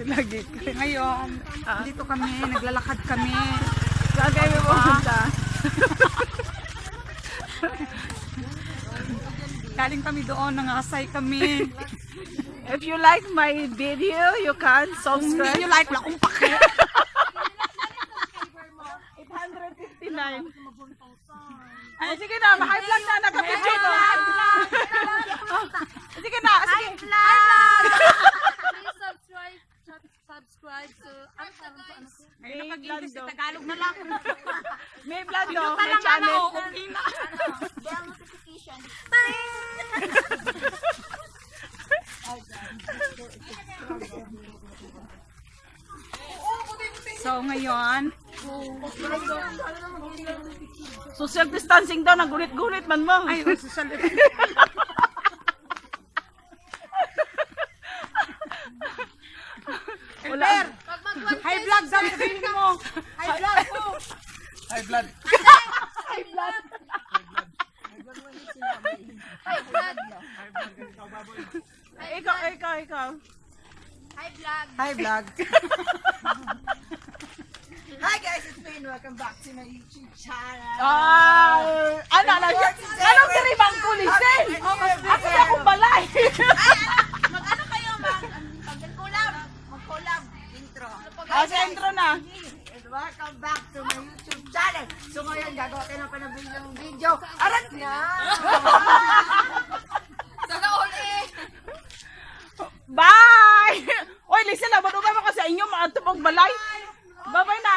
Lagi. Ngayon, dito kami, naglalakad kami. Saan kayo pupunta? Galing kami doon, nangasay kami. If you like my video, you can subscribe. Hindi nyo like, wala akong pake. 859. Ay, sige na, ma-high vlog na, nag-video ko. Sige na, sige. Please subscribe to Ngayon napag-English sa Tagalog na lang. May vlog Ito no, may parang channel. okay na. bell notification. So ngayon, Social distancing daw, nagulit-gulit man mo. ay, social Wala. Pag mag-1K, high vlog daw, sabihin mo. high vlog po. High blood. High vlog. High vlog. Ikaw. High vlog. Hi vlog. Hi guys, it's Payne. Welcome back to my YouTube channel. Ano na siya? Anong kiribang kulisin? Ako na kong balay. Mag-ano kayo, mag-collab. Mag-collab. Intro. Sa intro na. And welcome back to my YouTube channel. So ngayon, gagawa tayo ng panabili ng video. Arat nga! Sana all eh. Bye! Oy, listen na, ba't ba ka sa inyo? Maatupag balay? Bye-bye na.